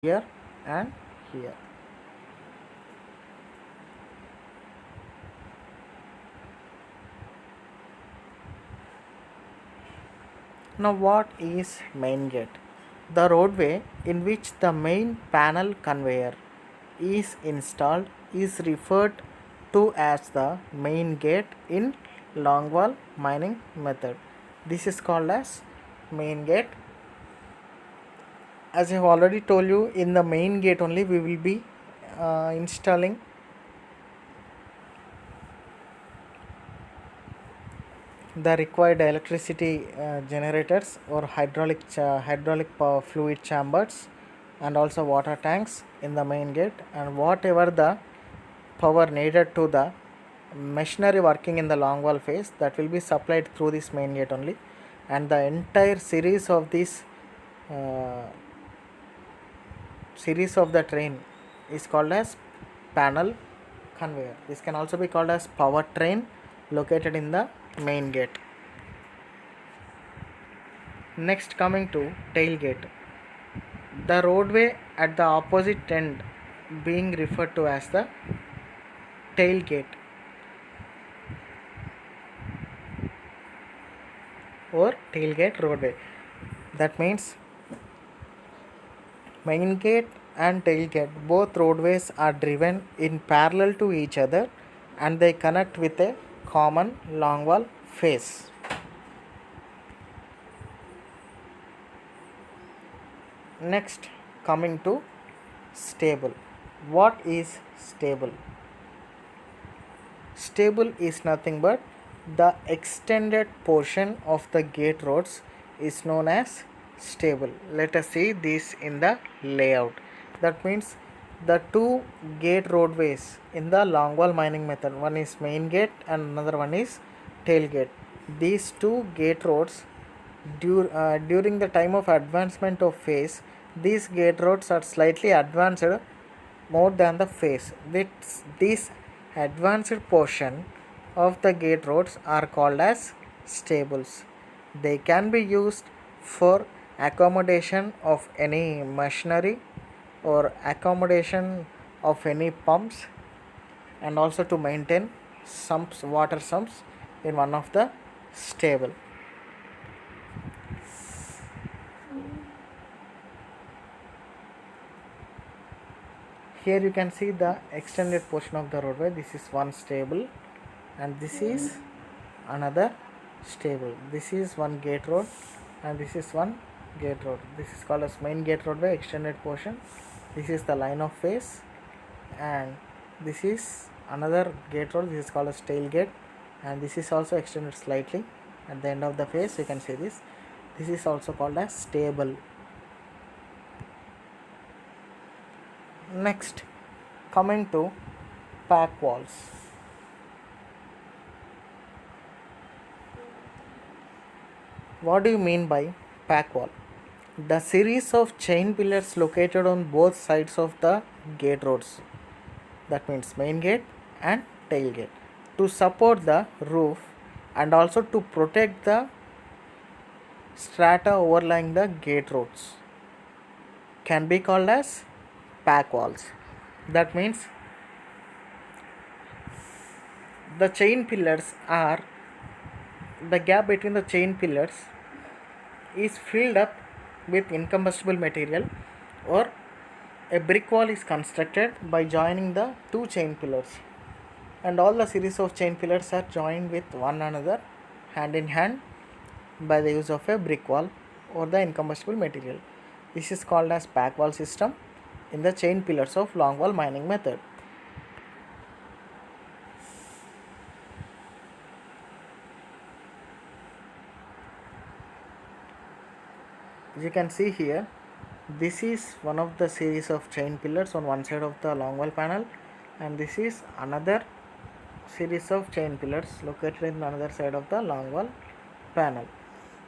here and here. Now what is main gate? The roadway in which the main panel conveyor is installed is referred to as the main gate in longwall mining method. This is called as main gate. As I have already told you, in the main gate only we will be installing the required electricity generators or hydraulic power fluid chambers and also water tanks in the main gate, and whatever the power needed to the machinery working in the longwall phase, that will be supplied through this main gate only. And the entire uh, series of the train is called as panel conveyor. This can also be called as power train located in the main gate. Next, coming to tailgate, the roadway at the opposite end being referred to as the tailgate or tailgate roadway. That means main gate and tailgate, both roadways are driven in parallel to each other and they connect with a common longwall face. Next, coming to stable. What is stable? Stable is nothing but the extended portion of the gate roads is known as stable. Let us see this in the layout. That means the two gate roadways in the longwall mining method, one is main gate and another one is tail gate. These two gate roads during the time of advancement of phase, these gate roads are slightly advanced more than the phase. This advanced portion of the gate roads are called as stables. They can be used for accommodation of any machinery or accommodation of any pumps, and also to maintain sumps, water sumps in one of the stable. Here you can see the extended portion of the roadway. This is one stable and this is another stable. This is one gate road and this is one gate road. This is called as main gate roadway extended portion. This is the line of phase, and this is another gate road. This is called as tail gate, and this is also extended slightly at the end of the phase. You can see this. This is also called as stable. Next, coming to pack walls. What do you mean by pack wall? The series of chain pillars located on both sides of the gate roads, that means main gate and tail gate, to support the roof and also to protect the strata overlying the gate roads, can be called as pack walls. That means the chain pillars are, the gap between the chain pillars is filled up with incombustible material, or a brick wall is constructed by joining the two chain pillars, and all the series of chain pillars are joined with one another hand in hand by the use of a brick wall or the incombustible material. This is called as pack wall system in the chain pillars of longwall mining method. As you can see here, this is one of the series of chain pillars on one side of the longwall panel, and this is another series of chain pillars located in another side of the longwall panel.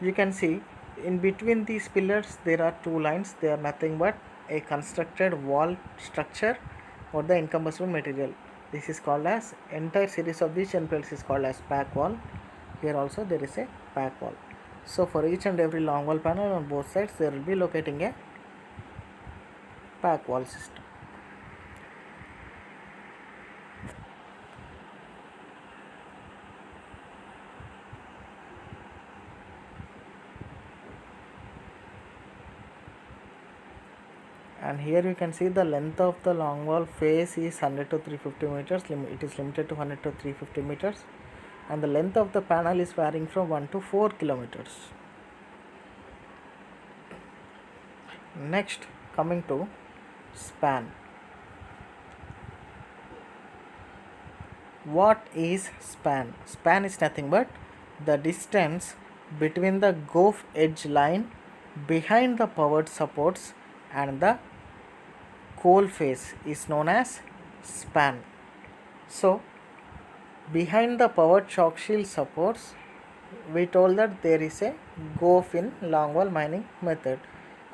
You can see in between these pillars there are two lines. They are nothing but a constructed wall structure or the incombustible material. This is called as, entire series of these chain pillars is called as pack wall. Here also there is a pack wall. So for each and every long wall panel on both sides there will be locating a pack wall system. And here you can see the length of the long wall face is 100 to 350 meters. It is limited to 100 to 350 meters, and the length of the panel is varying from 1 to 4 kilometers. Next, coming to span. What is span? Span is nothing but the distance between the gove edge line behind the powered supports and the coal face is known as span. So, behind the powered chalk shield supports, we told that there is a gove in longwall mining method,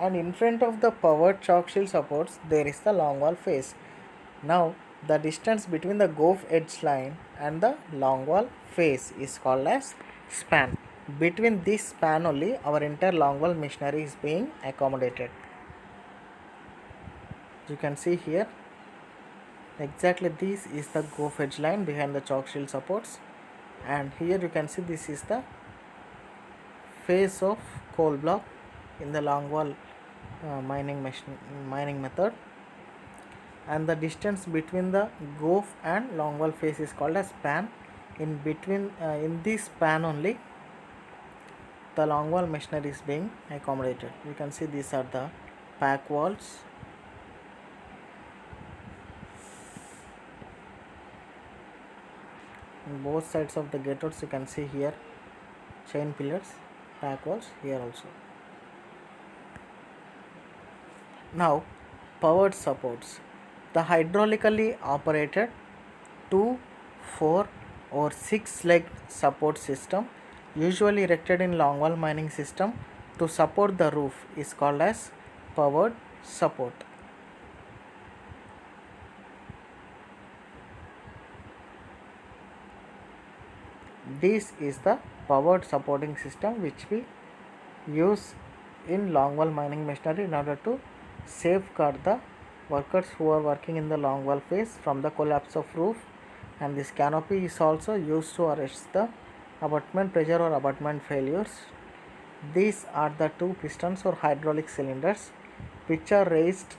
and in front of the powered chalk shield supports there is the longwall face. Now the distance between the gove edge line and the longwall face is called as span. Between this span only our entire longwall machinery is being accommodated. You can see here exactly this is the gove edge line behind the chalk shield supports, and here you can see this is the face of coal block in the longwall mining method, and the distance between the gove and longwall face is called as span. In between in this span only the longwall machinery is being accommodated. You can see these are the pack walls. On both sides of the gate roads you can see here chain pillars, pack walls here also. Now powered supports. The hydraulically operated 2, 4 or 6 leg support system usually erected in longwall mining system to support the roof is called as powered support. This is the powered supporting system which we use in longwall mining machinery in order to safeguard the workers who are working in the longwall face from the collapse of roof, and this canopy is also used to arrest the abutment pressure or abutment failures. These are the two pistons or hydraulic cylinders which are raised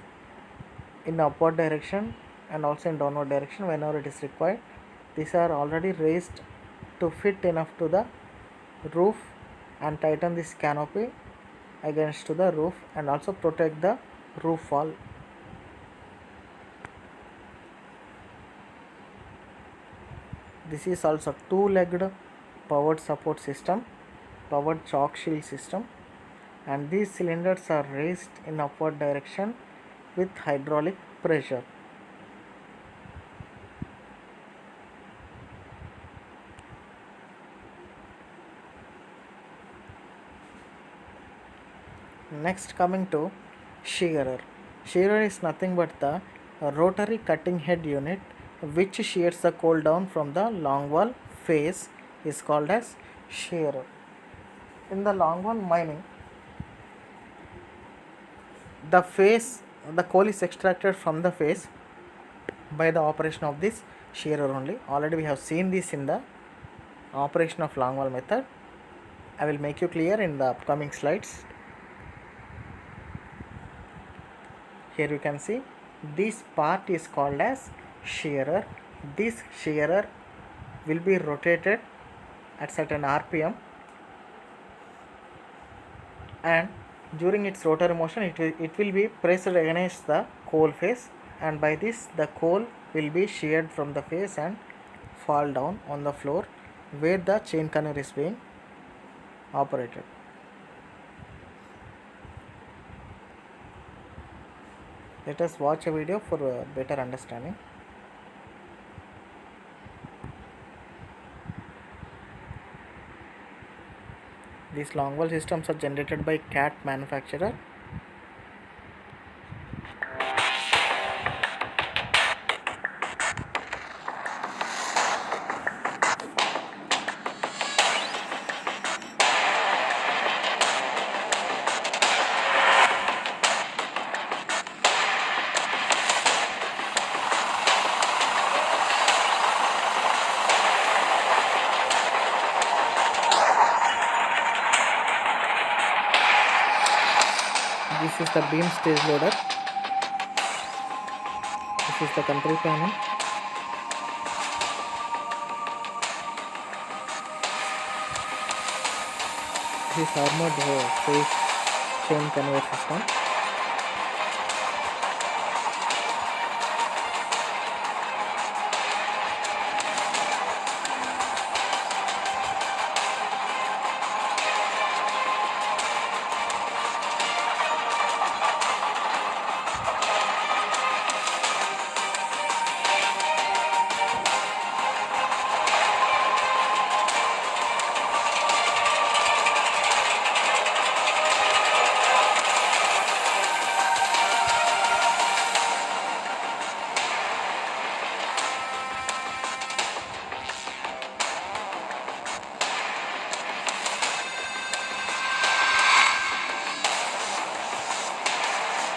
in upward direction and also in downward direction whenever it is required. These are already raised to fit enough to the roof and tighten this canopy against to the roof and also protect the roof wall. This is also two-legged powered support system, powered chalk shield system, and these cylinders are raised in upward direction with hydraulic pressure. Next, coming to shearer. Shearer is nothing but the rotary cutting head unit which shears the coal down from the longwall face is called as shearer. In the longwall mining, the coal is extracted from the face by the operation of this shearer only. Already we have seen this in the operation of longwall method. I will make you clear in the upcoming slides. Here you can see this part is called as shearer. This shearer will be rotated at certain RPM, and during its rotary motion it will be pressed against the coal face, and by this the coal will be sheared from the face and fall down on the floor where the chain conveyor is being operated. Let us watch a video for a better understanding. These longwall systems are generated by CAT manufacturer. This is the beam stage loader. This is the control panel. This is armored phase chain conveyor system.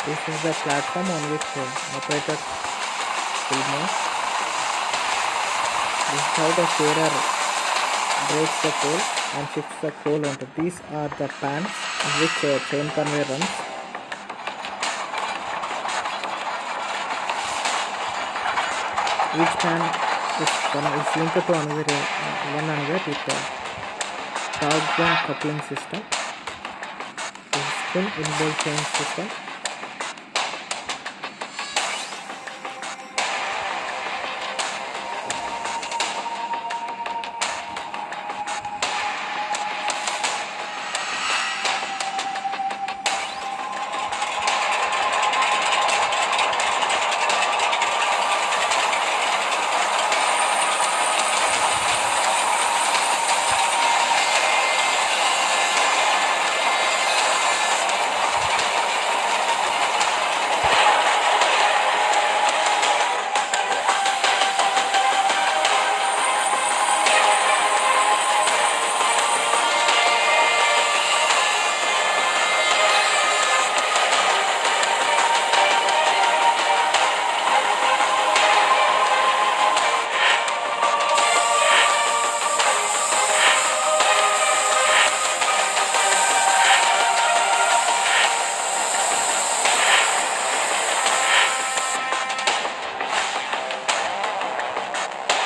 This is the platform on which operators will move. This is how the steerer breaks the coal and shifts the coal onto. These are the pans in which chain conveyor runs. Each pan is linked to one another with a torque coupling system. This is full inboard chain system.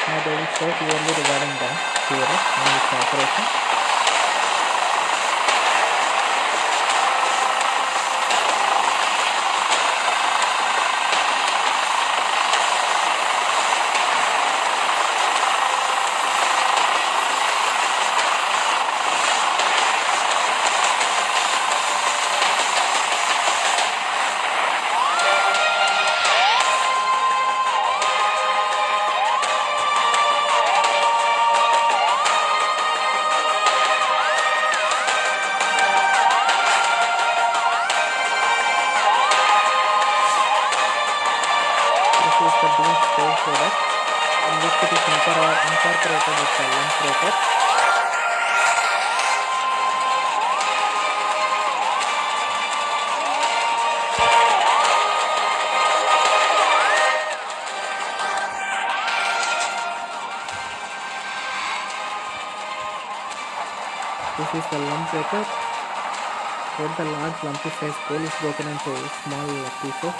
Now they will show clearly regarding the theory and its operation. This is the beam stage product in which it is incorporated with the lump rotor. This is the lump rotor where the large lumpy size coal is broken into small pieces.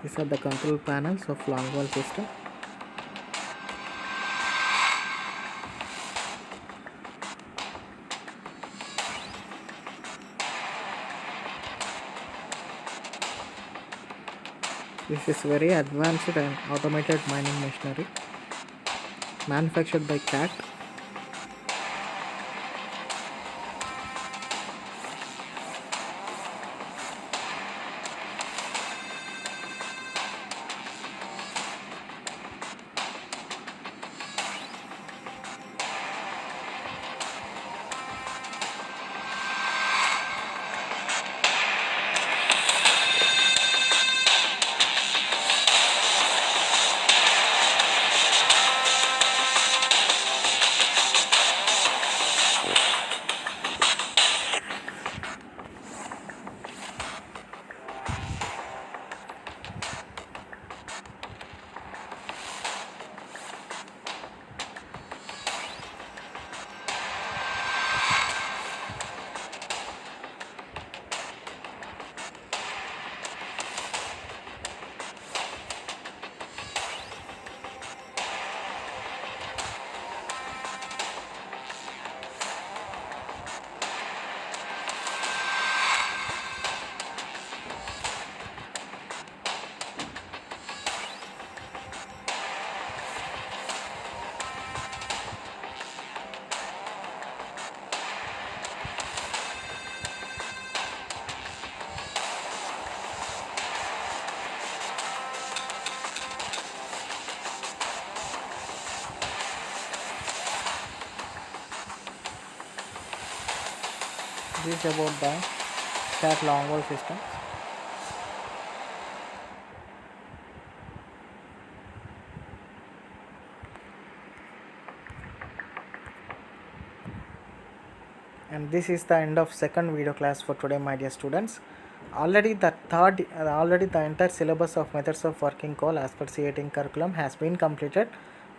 These are the control panels of longwall system. This is very advanced and automated mining machinery manufactured by CAT. This is about the stat long wall systems. And this is the end of second video class for today, my dear students. Already the entire syllabus of methods of working coal as per C18 curriculum has been completed,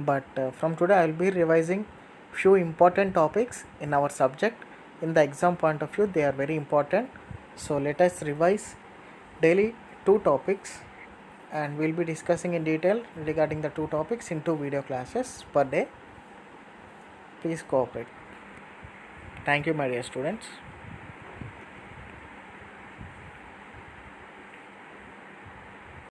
but from today I will be revising few important topics in our subject. In the exam point of view, they are very important, so let us revise daily 2 topics, and we will be discussing in detail regarding the 2 topics in 2 video classes per day. Please cooperate. Thank you, my dear students.